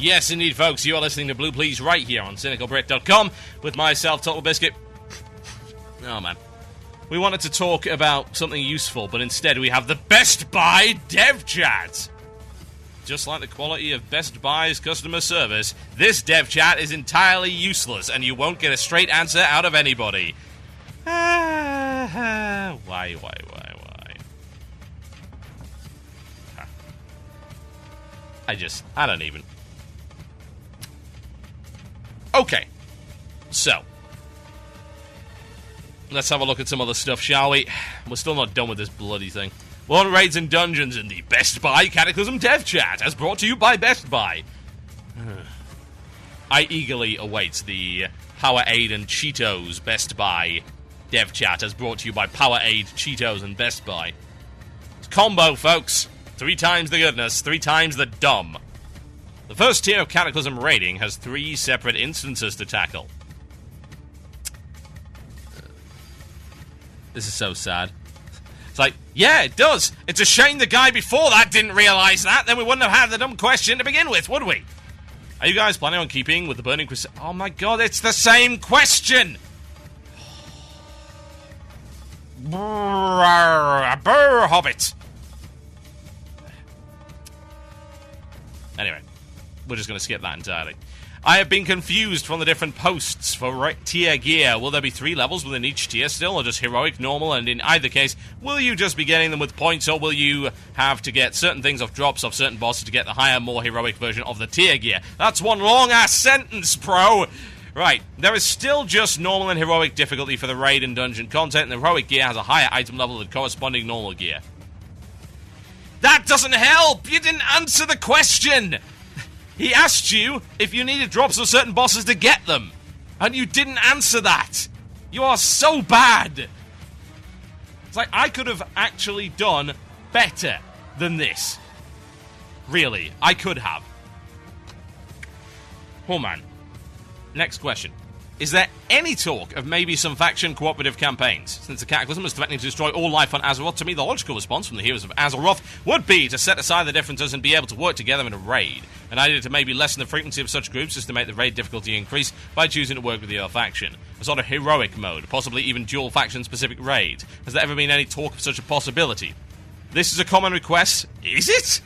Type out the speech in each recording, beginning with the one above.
Yes, indeed, folks, you are listening to Blue Please right here on CynicalBrit.com with myself, Total Biscuit. Oh, man. We wanted to talk about something useful, but instead we have the Best Buy dev chat. Just like the quality of Best Buy's customer service, this dev chat is entirely useless, and you won't get a straight answer out of anybody. Why? I don't even. Okay. So. Let's have a look at some other stuff, shall we? We're still not done with this bloody thing. More raids and dungeons in the Best Buy Cataclysm Dev Chat, as brought to you by Best Buy. I eagerly await the Powerade and Cheetos Best Buy Dev Chat, as brought to you by Powerade, Cheetos, and Best Buy. It's combo, folks. 3 times the goodness, 3 times the dumb. The first tier of Cataclysm raiding has 3 separate instances to tackle. This is so sad. It's like, yeah, it does. It's a shame the guy before that didn't realise that. Then we wouldn't have had the dumb question to begin with, would we? Are you guys planning on keeping with the Burning Crusade? Oh my god, it's the same question! Brrr, Hobbit. Anyway, we're just going to skip that entirely. I have been confused from the different posts for tier gear. Will there be 3 levels within each tier still, or just heroic, normal, and in either case, will you just be getting them with points, or will you have to get certain things off drops of certain bosses to get the higher, more heroic version of the tier gear? That's one long-ass sentence, bro! Right, there is still just normal and heroic difficulty for the raid and dungeon content, and the heroic gear has a higher item level than corresponding normal gear. That doesn't help! You didn't answer the question! He asked you if you needed drops of certain bosses to get them, and you didn't answer that. You are so bad. It's like, I could have actually done better than this. Really, I could have. Oh man. Next question. Is there any talk of maybe some faction cooperative campaigns? Since the Cataclysm is threatening to destroy all life on Azeroth, to me the logical response from the heroes of Azeroth would be to set aside the differences and be able to work together in a raid. An idea to maybe lessen the frequency of such groups is to make the raid difficulty increase by choosing to work with the other faction. A sort of heroic mode, possibly even dual faction specific raids. Has there ever been any talk of such a possibility? This is a common request. Is it?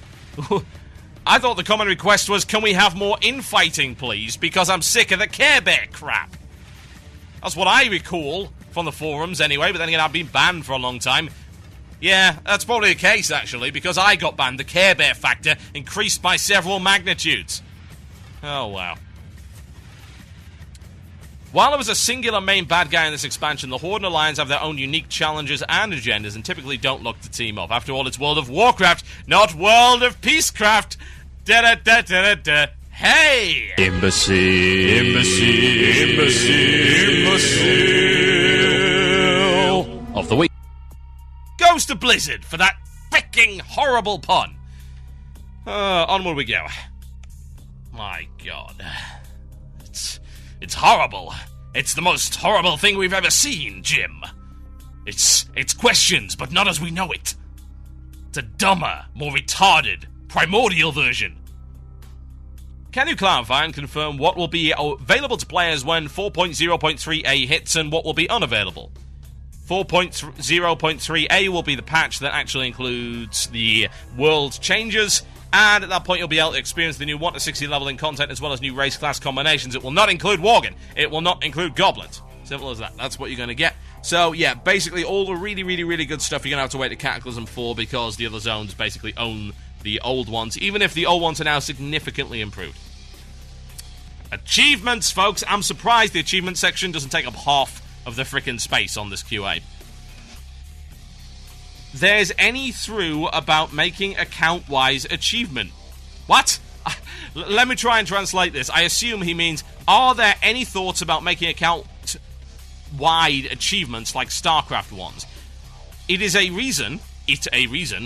I thought the common request was, can we have more infighting, please? Because I'm sick of the Care Bear crap. That's what I recall from the forums anyway, but then again, I've been banned for a long time. Yeah, that's probably the case, actually, because I got banned. The Care Bear factor increased by several magnitudes. Oh, wow. While there was a singular main bad guy in this expansion, the Horde and Alliance have their own unique challenges and agendas and typically don't look to team up. After all, it's World of Warcraft, not World of Peacecraft. Da-da-da-da-da-da. Hey! Imbecile of the week goes to Blizzard for that freaking horrible pun. Onward we go. My god. It's horrible. It's the most horrible thing we've ever seen, Jim. It's questions, but not as we know it. It's a dumber, more retarded, primordial version. Can you clarify and confirm what will be available to players when 4.0.3a hits and what will be unavailable? 4.0.3a will be the patch that actually includes the world changes, and at that point you'll be able to experience the new 1 to 60 leveling content as well as new race class combinations. It will not include Worgen. It will not include Goblins. Simple as that. That's what you're going to get. So, yeah, basically all the really, really, really good stuff you're going to have to wait to Cataclysm for because the other zones basically own the old ones, even if the old ones are now significantly improved. Achievements, folks. I'm surprised the achievement section doesn't take up half of the frickin' space on this QA. There's any through about making account-wise achievement. What? Let me try and translate this. I assume he means, are there any thoughts about making account-wide achievements like StarCraft ones? It's a reason,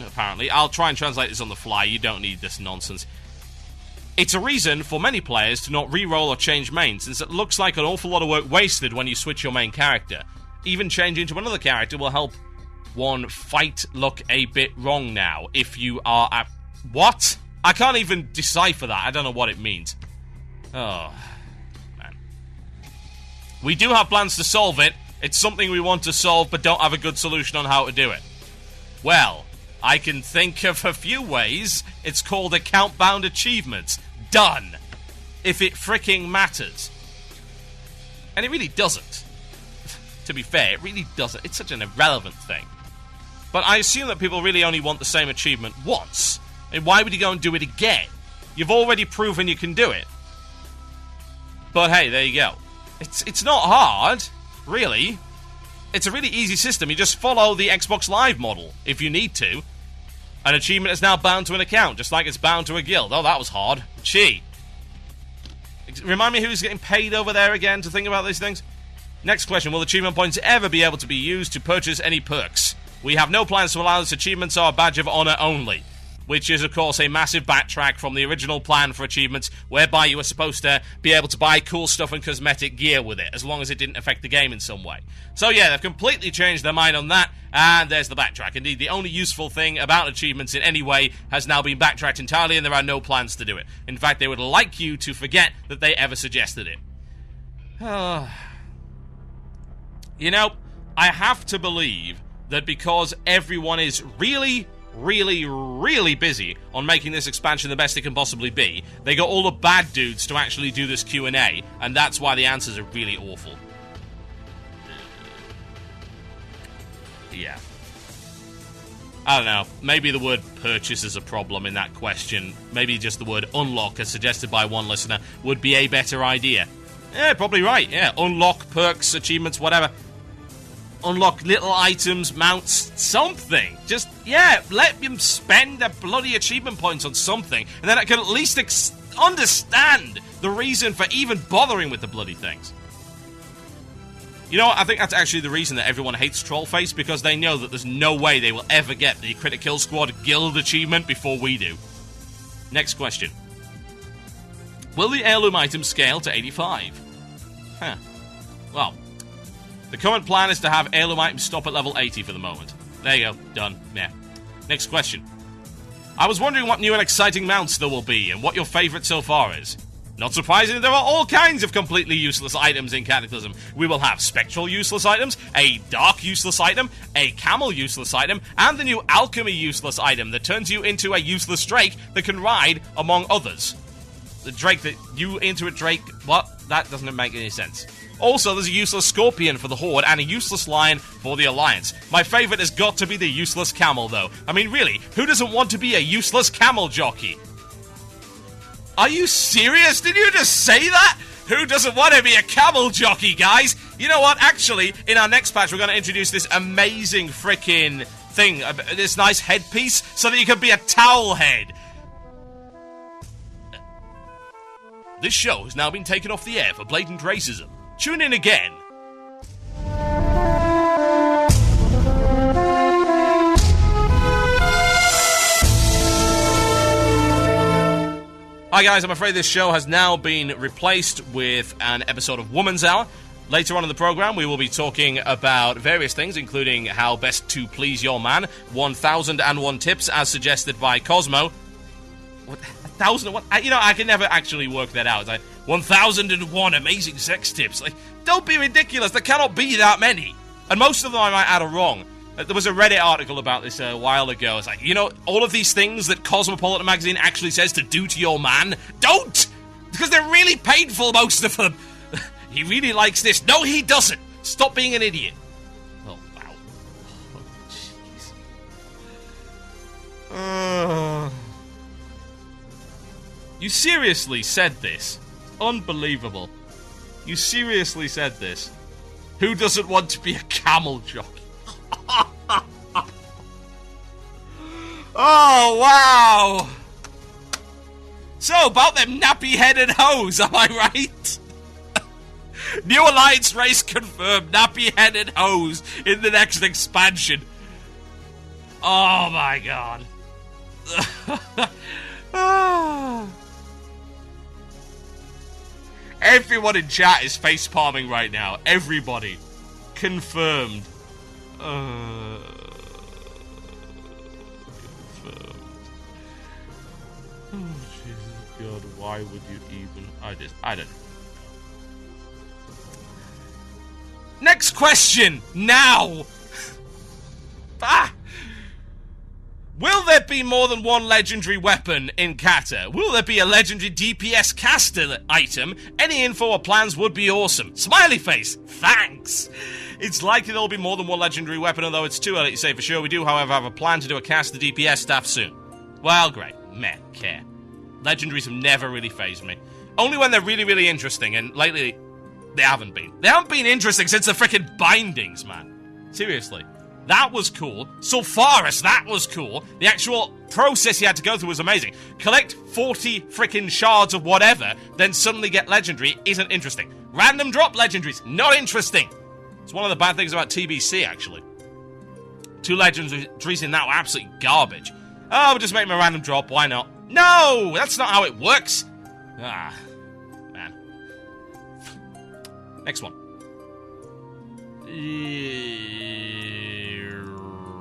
apparently. I'll try and translate this on the fly. You don't need this nonsense. It's a reason for many players to not re-roll or change main, since it looks like an awful lot of work wasted when you switch your main character. Even changing to another character will help one fight look a bit wrong now. If you are at... What? I can't even decipher that. I don't know what it means. Oh, man. We do have plans to solve it. It's something we want to solve, but don't have a good solution on how to do it. Well, I can think of a few ways. It's called account-bound achievements. Done. If it fricking matters. And it really doesn't. To be fair, it really doesn't. It's such an irrelevant thing. But I assume that people really only want the same achievement once. And why would you go and do it again? You've already proven you can do it. But hey, there you go. It's not hard, really. It's a really easy system. You just follow the Xbox Live model, if you need to. An achievement is now bound to an account, just like it's bound to a guild. Oh, that was hard. Gee. Remind me who's getting paid over there again to think about these things? Next question. Will achievement points ever be able to be used to purchase any perks? We have no plans to allow this. Achievements are a badge of honor only. Which is, of course, a massive backtrack from the original plan for achievements, whereby you were supposed to be able to buy cool stuff and cosmetic gear with it, as long as it didn't affect the game in some way. So yeah, they've completely changed their mind on that, and there's the backtrack. Indeed, the only useful thing about achievements in any way has now been backtracked entirely, and there are no plans to do it. In fact, they would like you to forget that they ever suggested it. You know, I have to believe that because everyone is really busy on making this expansion the best it can possibly be, they got all the bad dudes to actually do this Q&A, and that's why the answers are really awful. Yeah. I don't know. Maybe the word purchase is a problem in that question. Maybe just the word unlock, as suggested by one listener, would be a better idea. Yeah, probably right. Yeah, unlock, perks, achievements, whatever. Unlock little items, mounts, something. Just, yeah, let them spend their bloody achievement points on something, and then I can at least understand the reason for even bothering with the bloody things. You know what? I think that's actually the reason that everyone hates Trollface, because they know that there's no way they will ever get the Critic Kill Squad Guild achievement before we do. Next question. Will the heirloom item scale to 85? Huh. Well, the current plan is to have heirloom items stop at level 80 for the moment. There you go. Done. Yeah. Next question. I was wondering what new and exciting mounts there will be, and what your favourite so far is. Not surprisingly, there are all kinds of completely useless items in Cataclysm. We will have spectral useless items, a dark useless item, a camel useless item, and the new alchemy useless item that turns you into a useless drake that can ride among others. The drake that you into a drake... What? That doesn't make any sense. Also, there's a useless scorpion for the Horde and a useless lion for the Alliance. My favourite has got to be the useless camel, though. I mean, really, who doesn't want to be a useless camel jockey? Are you serious? Did you just say that? Who doesn't want to be a camel jockey, guys? You know what? Actually, in our next patch, we're going to introduce this amazing frickin' thing, this nice headpiece, so that you can be a towel head. This show has now been taken off the air for blatant racism. Tune in again. Hi guys, I'm afraid this show has now been replaced with an episode of Woman's Hour. Later on in the program, we will be talking about various things, including how best to please your man, 1001 tips as suggested by Cosmo. What? 1001? You know, I can never actually work that out. It's like 1001 amazing sex tips. Like, don't be ridiculous. There cannot be that many. And most of them I might add are wrong. There was a Reddit article about this a while ago. It's like, you know, all of these things that Cosmopolitan magazine actually says to do to your man, don't! Because they're really painful, most of them. He really likes this. No, he doesn't. Stop being an idiot. Oh, wow. Oh, jeez. You seriously said this? Unbelievable. You seriously said this? Who doesn't want to be a camel jockey? Oh, wow! So, about them nappy-headed hoes, am I right? New Alliance race confirmed, nappy-headed hoes in the next expansion. Oh my god. Everyone in chat is face-palming right now. Everybody. Confirmed. Confirmed. Why would you even... I don't know. Next question! Now! Will there be more than one legendary weapon in Kata? Will there be a legendary DPS caster item? Any info or plans would be awesome. Smiley face! Thanks! It's likely there will be more than one legendary weapon, although it's too early to say for sure. We do, however, have a plan to do a cast of the DPS staff soon. Well, great. Meh. Care. Legendaries have never really fazed me. Only when they're really, really interesting, and lately, they haven't been. They haven't been interesting since the frickin' bindings, man. Seriously. That was cool. Sulfuris, that was cool. The actual process you had to go through was amazing. Collect 40 frickin' shards of whatever, then suddenly get legendary isn't interesting. Random drop legendaries, not interesting. It's one of the bad things about TBC, actually. 2 legendaries in that were absolutely garbage. Oh, we'll just make them a random drop, why not? No! That's not how it works! Ah, man. Next one.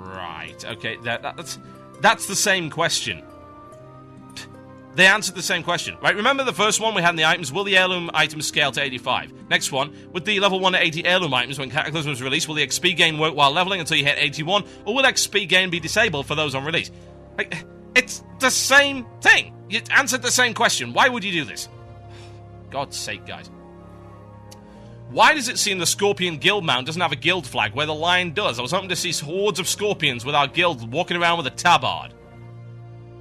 Right, okay, that's the same question. They answered the same question. Right, remember the first one we had in the items? Will the heirloom items scale to 85? Next one, with the level 1 to 80 heirloom items when Cataclysm was released, will the XP gain work while leveling until you hit 81? Or will XP gain be disabled for those on release? Like, it's the same thing. You answered the same question. Why would you do this? God's sake, guys. Why does it seem the Scorpion guild mount doesn't have a guild flag where the lion does? I was hoping to see hordes of scorpions with our guild walking around with a tabard.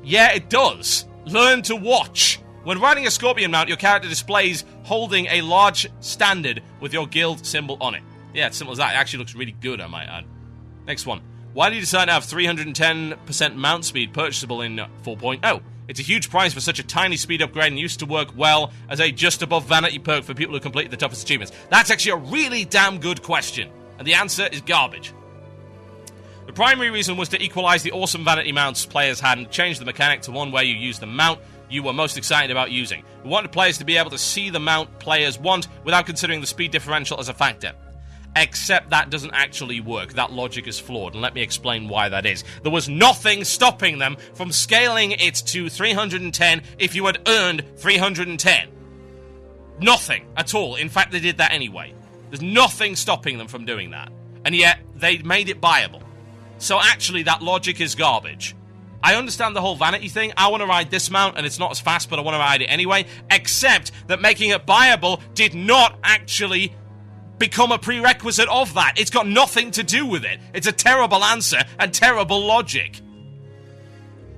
Yeah, it does. Learn to watch. When riding a Scorpion mount, your character displays holding a large standard with your guild symbol on it. Yeah, it's simple as that. It actually looks really good, I might add. Next one. Why did you decide to have 310% mount speed purchasable in 4.0? It's a huge price for such a tiny speed upgrade and used to work well as a just above vanity perk for people who complete the toughest achievements. That's actually a really damn good question. And the answer is garbage. The primary reason was to equalize the awesome vanity mounts players had and change the mechanic to one where you use the mount you were most excited about using. We wanted players to be able to see the mount players want without considering the speed differential as a factor. Except that doesn't actually work. That logic is flawed, and let me explain why that is. There was nothing stopping them from scaling it to 310 if you had earned 310. Nothing at all. In fact, they did that anyway. There's nothing stopping them from doing that. And yet, they made it buyable. So actually, that logic is garbage. I understand the whole vanity thing. I want to ride this mount, and it's not as fast, but I want to ride it anyway. Except that making it buyable did not actually become a prerequisite of that. It's got nothing to do with it. It's a terrible answer and terrible logic.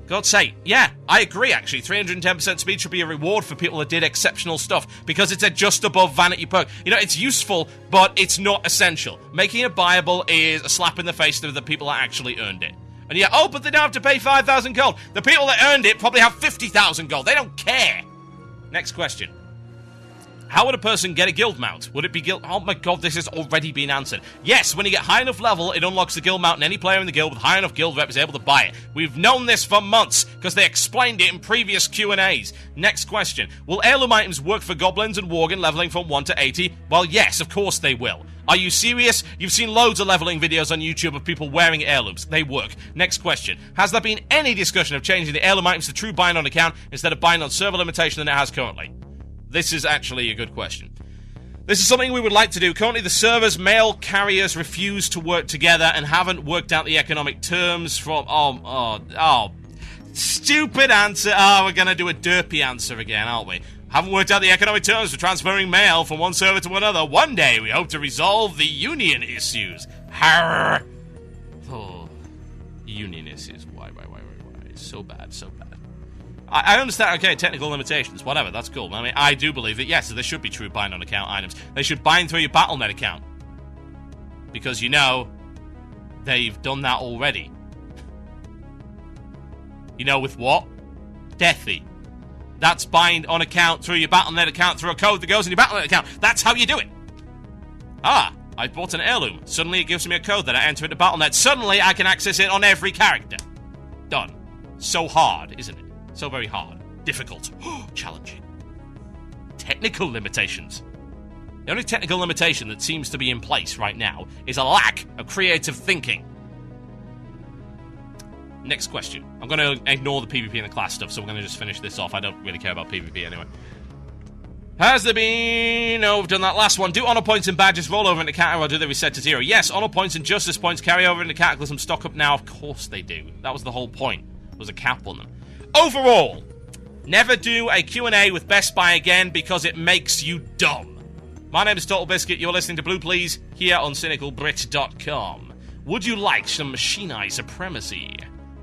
God's sake, yeah, I agree actually. 310% speed should be a reward for people that did exceptional stuff because it's a just above vanity perk. You know, it's useful, but it's not essential. Making it buyable is a slap in the face to the people that actually earned it. And yeah, oh, but they don't have to pay 5,000 gold. The people that earned it probably have 50,000 gold. They don't care. Next question. How would a person get a guild mount? Would it be guild... Oh my god, this has already been answered. Yes, when you get high enough level, it unlocks the guild mount, and any player in the guild with high enough guild rep is able to buy it. We've known this for months, because they explained it in previous Q&As. Next question. Will heirloom items work for goblins and worgen leveling from 1 to 80? Well, yes, of course they will. Are you serious? You've seen loads of leveling videos on YouTube of people wearing heirlooms. They work. Next question. Has there been any discussion of changing the heirloom items to true bind on account instead of bind on server limitation than it has currently? This is actually a good question. This is something we would like to do. Currently, the server's mail carriers refuse to work together and haven't worked out the economic terms from... Oh, stupid answer. Oh, we're going to do a derpy answer again, aren't we? Haven't worked out the economic terms for transferring mail from one server to another. One day, we hope to resolve the union issues. Harr! Oh, union issues. Why? It's so bad, so bad. I understand, okay, technical limitations, whatever, that's cool. I mean, I do believe that, yes, there should be true bind on account items. They should bind through your Battle.net account. Because, you know, they've done that already. You know with what? Deathy. That's bind on account through your Battle.net account through a code that goes in your Battle.net account. That's how you do it. Ah, I bought an heirloom. Suddenly it gives me a code that I enter into Battle.net. Suddenly I can access it on every character. Done. So hard, isn't it? So very hard. Difficult. Challenging. Technical limitations. The only technical limitation that seems to be in place right now is a lack of creative thinking. Next question. I'm going to ignore the PvP and the class stuff, so we're going to just finish this off. I don't really care about PvP anyway. Has there been... No, we've done that last one. Do honor points and badges roll over into Cat, or do they reset to 0? Yes, honor points and justice points carry over into Cataclysm. Stock up now. Of course they do. That was the whole point. There was a cap on them. Overall, never do a Q&A with Best Buy again because it makes you dumb. My name is Total Biscuit. You're listening to Blue Please here on CynicalBrit.com. Would you like some Machine Eye supremacy?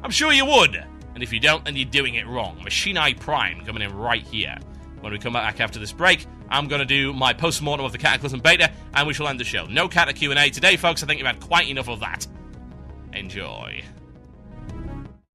I'm sure you would. And if you don't, then you're doing it wrong. Machine Eye Prime coming in right here. When we come back after this break, I'm going to do my post-mortem of the Cataclysm beta, and we shall end the show. No Cata Q&A today, folks. I think you've had quite enough of that. Enjoy.